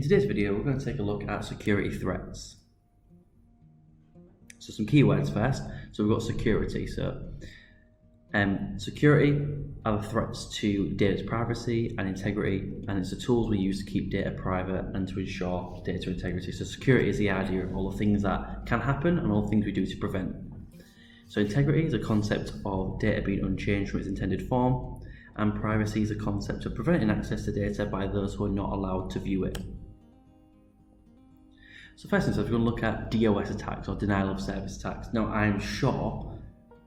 In today's video, we're going to take a look at security threats. So some keywords first. So we've got security. Security are the threats to data's privacy and integrity, and it's the tools we use to keep data private and to ensure data integrity. So security is the idea of all the things that can happen and all the things we do to prevent. So integrity is a concept of data being unchanged from its intended form, and privacy is a concept of preventing access to data by those who are not allowed to view it. So first things, if you're going to look at DOS attacks or denial of service attacks. Now I'm sure,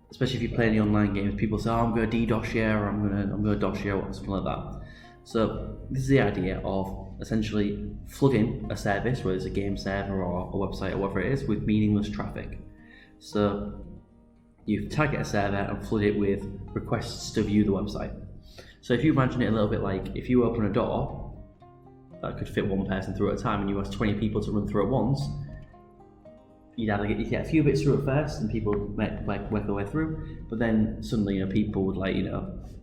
especially if you play any online games, people say, oh, I'm going to DDoS you, or I'm going to DOS you, or something like that. So this is the idea of essentially flooding a service, whether it's a game server or a website or whatever it is, with meaningless traffic. So you target a server and flood it with requests to view the website. So if you imagine it a little bit like if you open a door that could fit one person through at a time and you ask 20 people to run through at once, you'd either get a few bits through at first and people might work their way through, but then suddenly people would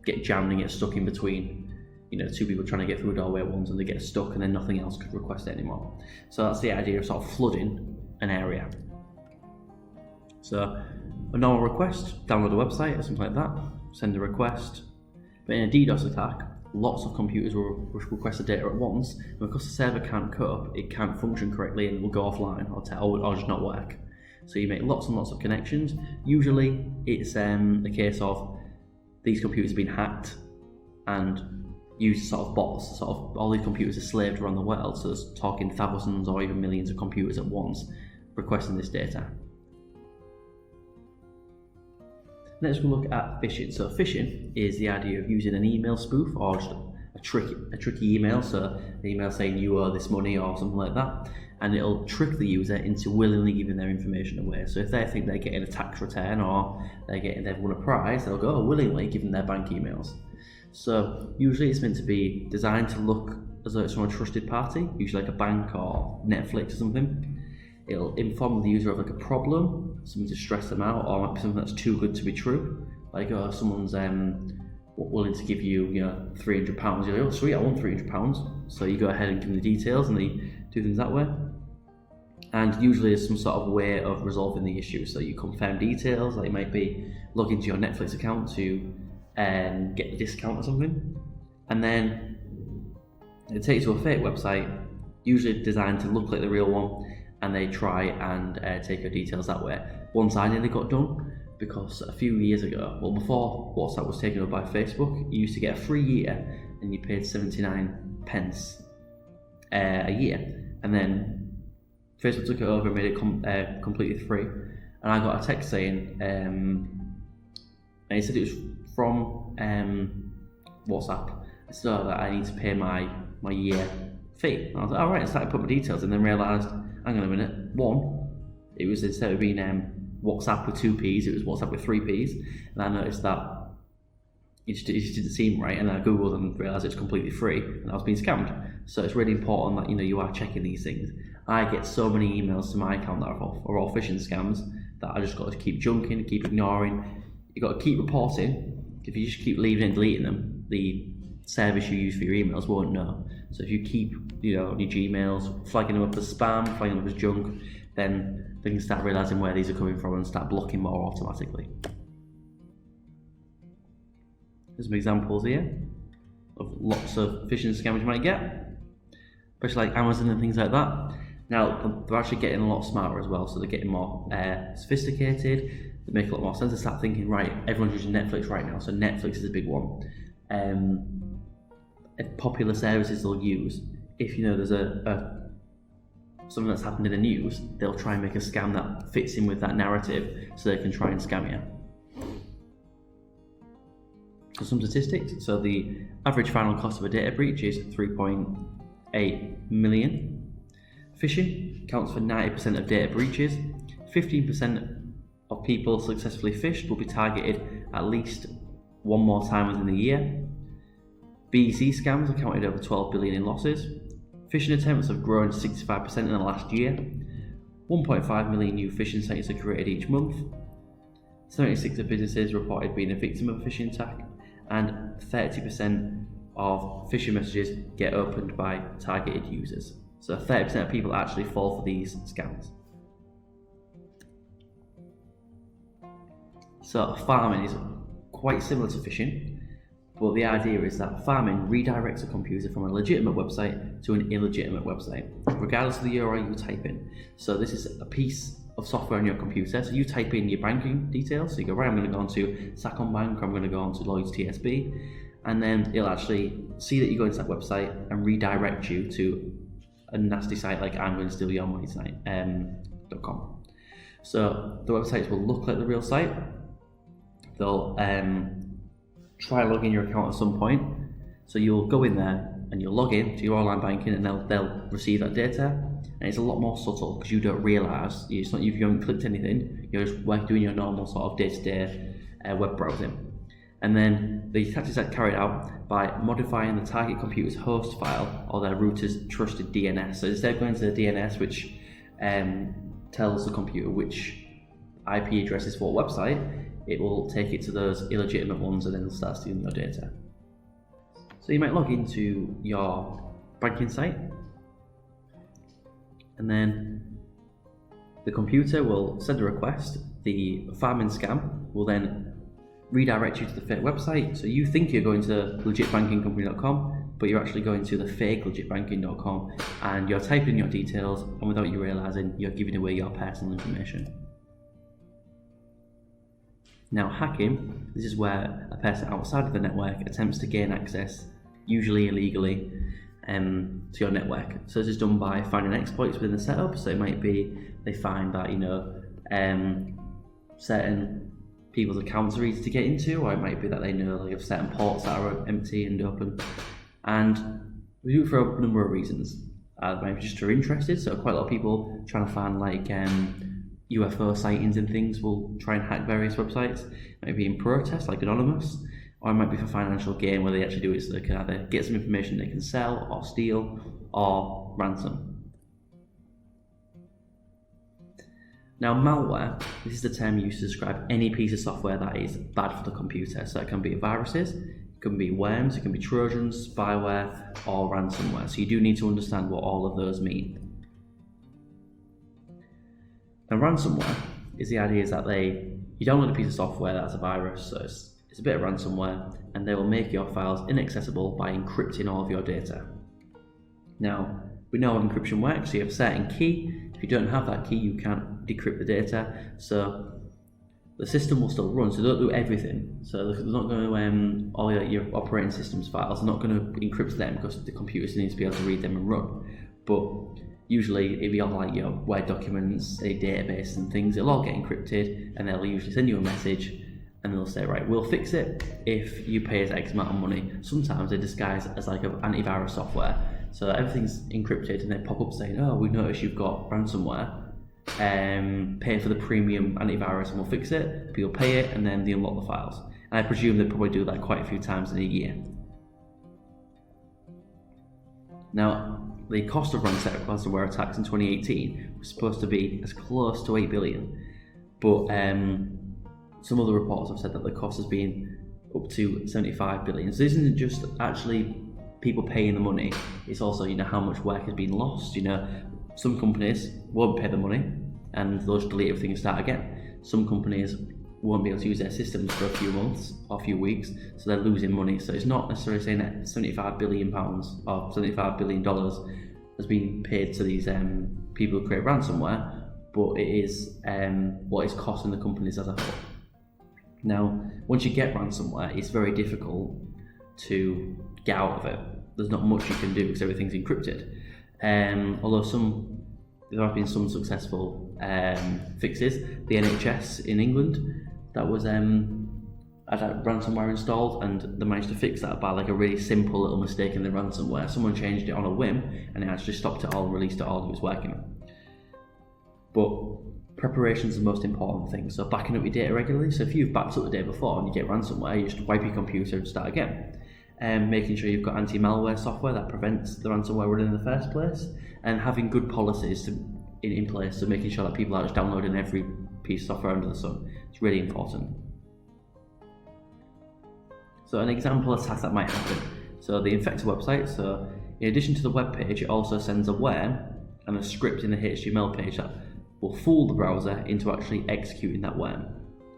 get jammed and get stuck in between two people trying to get through a doorway at once, and they get stuck and then nothing else could request it anymore. So that's the idea of sort of flooding an area. So a normal request, download a website or something like that, send a request. But in a DDoS attack, lots of computers will request the data at once, and because the server can't cope, it can't function correctly and will go offline or just not work. So you make lots and lots of connections. Usually it's a case of these computers being hacked and used sort of bots. Sort of all these computers are slaved around the world, so there's talking thousands or even millions of computers at once requesting this data. Next we'll look at phishing. So phishing is the idea of using an email spoof or just a tricky email. So an email saying you owe this money or something like that, and it'll trick the user into willingly giving their information away. So if they think they're getting a tax return or they've won a prize, they'll go willingly giving their bank emails. So usually it's meant to be designed to look as though it's from a trusted party, usually like a bank or Netflix or something. It'll inform the user of a problem, something to stress them out, or might be something that's too good to be true. Like, someone's willing to give you, £300. You're like, oh sweet, I want £300. So you go ahead and give them the details, and they do things that way. And usually there's some sort of way of resolving the issue. So you confirm details, like it might be log into your Netflix account to get a discount or something, and then it takes you to a fake website, usually designed to look like the real one. And they try and take your details that way. Once I nearly got done, because a few years ago, well before WhatsApp was taken over by Facebook, you used to get a free year and you paid 79 pence a year. And then Facebook took it over and made it completely free. And I got a text saying, and it said it was from WhatsApp, so that I need to pay my year fee. And I was like, all right, I started putting my details and then realised, hang on a minute, it was, instead of being WhatsApp with 2 P's, it was WhatsApp with 3 P's, and I noticed that it just didn't seem right, and I googled and realised it's completely free, and I was being scammed. So it's really important that you are checking these things. I get so many emails to my account that are all phishing scams that I just got to keep junking, keep ignoring. You got to keep reporting. If you just keep leaving and deleting them, the service you use for your emails won't know. So if you keep your Gmails flagging them up as spam, flagging them up as junk, then they can start realising where these are coming from and start blocking more automatically. There's some examples here of lots of phishing scams you might get, especially like Amazon and things like that. Now they're actually getting a lot smarter as well, so they're getting more sophisticated. They make a lot more sense. They start thinking, right, everyone's using Netflix right now, so Netflix is a big one. Popular services they'll use, if there's something that's happened in the news, they'll try and make a scam that fits in with that narrative so they can try and scam you. So some statistics. So the average final cost of a data breach is 3.8 million. Phishing accounts for 90% of data breaches. 15% of people successfully phished will be targeted at least one more time within the year. BEC scams accounted over 12 billion in losses. Phishing attempts have grown 65% in the last year. 1.5 million new phishing sites are created each month. 76 of businesses reported being a victim of a phishing attack, and 30% of phishing messages get opened by targeted users. So 30% of people actually fall for these scams. So pharming is quite similar to phishing, but the idea is that pharming redirects a computer from a legitimate website to an illegitimate website, regardless of the URL you type in. So this is a piece of software on your computer. So you type in your banking details. So you go, right, I'm going to go onto Sacombank, or I'm going to go onto Lloyd's TSB, and then it'll actually see that you go into that website and redirect you to a nasty site like I'm going to steal your money tonight.com. So the websites will look like the real site. They'll try logging your account at some point. So you'll go in there and you'll log in to your online banking, and they'll receive that data. And it's a lot more subtle because you don't realise it's not you haven't clicked anything. You're just doing your normal sort of day-to-day web browsing. And then the tactics are carried out by modifying the target computer's host file or their router's trusted DNS. So instead of going to the DNS, which tells the computer which IP address is for what website, it will take it to those illegitimate ones, and then it'll start stealing your data. So you might log into your banking site, and then the computer will send a request. The pharming scam will then redirect you to the fake website. So you think you're going to legitbankingcompany.com, but you're actually going to the fake legitbanking.com, and you're typing your details, and without you realising, you're giving away your personal information. Now hacking, this is where a person outside of the network attempts to gain access, usually illegally, to your network. So this is done by finding exploits within the setup. So it might be they find that certain people's accounts are easy to get into, or it might be that they know of certain ports that are empty and open. And we do it for a number of reasons. Maybe just they're interested. So quite a lot of people trying to find UFO sightings and things will try and hack various websites. Maybe in protest, like Anonymous, or it might be for financial gain, where they actually do it so they can either get some information they can sell or steal or ransom. Now malware, this is the term used to describe any piece of software that is bad for the computer. So it can be viruses, it can be worms, it can be trojans, spyware or ransomware. So you do need to understand what all of those mean. Now ransomware is the idea is that you download a piece of software that's a virus, so it's a bit of ransomware, and they will make your files inaccessible by encrypting all of your data. Now we know how encryption works. So you have a certain key. If you don't have that key, you can't decrypt the data. So the system will still run. So they don't do everything. So they're not going to all your operating system's files. They're not going to encrypt them because the computer needs to be able to read them and run. But usually it'll be all like your Word documents, a database and things. It'll all get encrypted, and they'll usually send you a message, and they'll say, right, we'll fix it if you pay us X amount of money. Sometimes they disguise as like an antivirus software. So everything's encrypted, and they pop up saying, oh, we noticed you've got ransomware. Pay for the premium antivirus and we'll fix it. People pay it, and then they unlock the files. And I presume they probably do that quite a few times in a year. Now, the cost of ransomware attacks in 2018 was supposed to be as close to 8 billion, but some other reports have said that the cost has been up to 75 billion. So this isn't just actually people paying the money, it's also how much work has been lost. Some companies won't pay the money and they'll just delete everything and start again. Some companies won't be able to use their systems for a few months or a few weeks, so they're losing money. So it's not necessarily saying that £75 billion or $75 billion has been paid to these people who create ransomware, but it is what it's costing the companies as a whole. Now, once you get ransomware, it's very difficult to get out of it. There's not much you can do because everything's encrypted. Although there have been some successful fixes. The NHS in England that was had ransomware installed, and they managed to fix that by a really simple little mistake in the ransomware. Someone changed it on a whim, and it actually stopped it all and released it all. It was working. But preparation is the most important thing. So backing up your data regularly. So if you've backed up the day before and you get ransomware, you just wipe your computer and start again. Making sure you've got anti-malware software that prevents the ransomware running in the first place, and having good policies in place, so making sure that people aren't just downloading every piece of software under the sun. It's really important. So an example attack that might happen. So they infect a website. So In addition to the web page, it also sends a worm and a script in the HTML page that will fool the browser into actually executing that worm.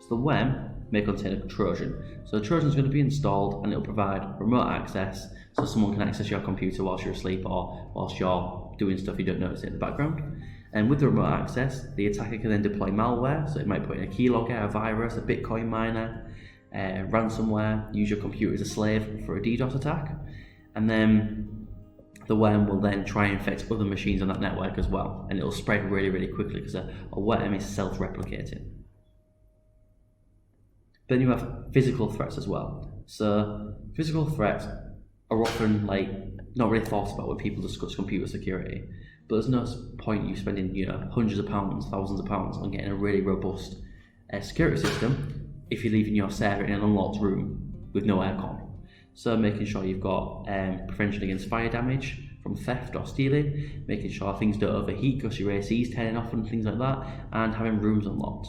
So the worm may contain a Trojan. So the Trojan is going to be installed and it will provide remote access so someone can access your computer whilst you're asleep or whilst you're doing stuff you don't notice in the background. And with the remote access, the attacker can then deploy malware, so it might put in a keylogger, a virus, a Bitcoin miner, ransomware, use your computer as a slave for a DDoS attack, and then the worm will then try and infect other machines on that network as well, and it will spread really, really quickly because a worm is self-replicating. Then you have physical threats as well. So physical threats are often not really thought about when people discuss computer security, but there's no point you spending hundreds of pounds, thousands of pounds on getting a really robust security system if you're leaving your server in an unlocked room with no aircon. So making sure you've got prevention against fire damage from theft or stealing, making sure things don't overheat because your AC is turning off and things like that, and having rooms unlocked.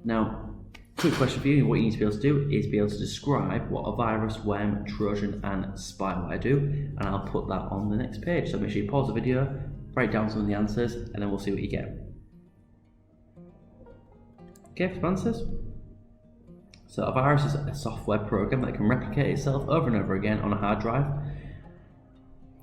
Now, quick question for you, what you need to be able to do is be able to describe what a virus, worm, Trojan and spyware do, and I'll put that on the next page. So make sure you pause the video, write down some of the answers, and then we'll see what you get. Okay, for answers. So a virus is a software program that can replicate itself over and over again on a hard drive.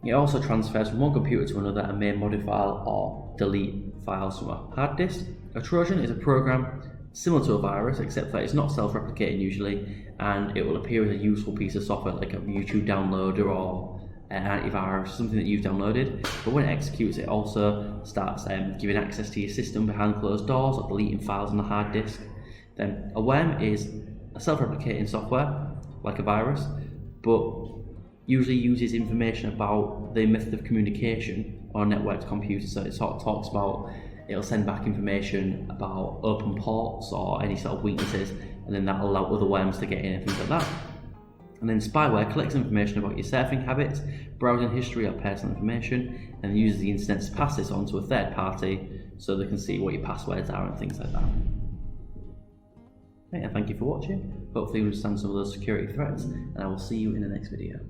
It also transfers from one computer to another and may modify or delete files from a hard disk. A Trojan is a program similar to a virus, except that it's not self-replicating usually, and it will appear as a useful piece of software like a YouTube downloader or an antivirus, something that you've downloaded. But when it executes, it also starts giving access to your system behind closed doors or deleting files on the hard disk. Then a worm is a self-replicating software like a virus, but usually uses information about the method of communication on a networked computer. So it sort of talks about, it'll send back information about open ports or any sort of weaknesses, and then that'll allow other worms to get in and things like that. And then spyware collects information about your surfing habits, browsing history or personal information, and uses the internet to pass this on to a third party so they can see what your passwords are and things like that. Okay, and thank you for watching. Hopefully you understand some of those security threats, and I will see you in the next video.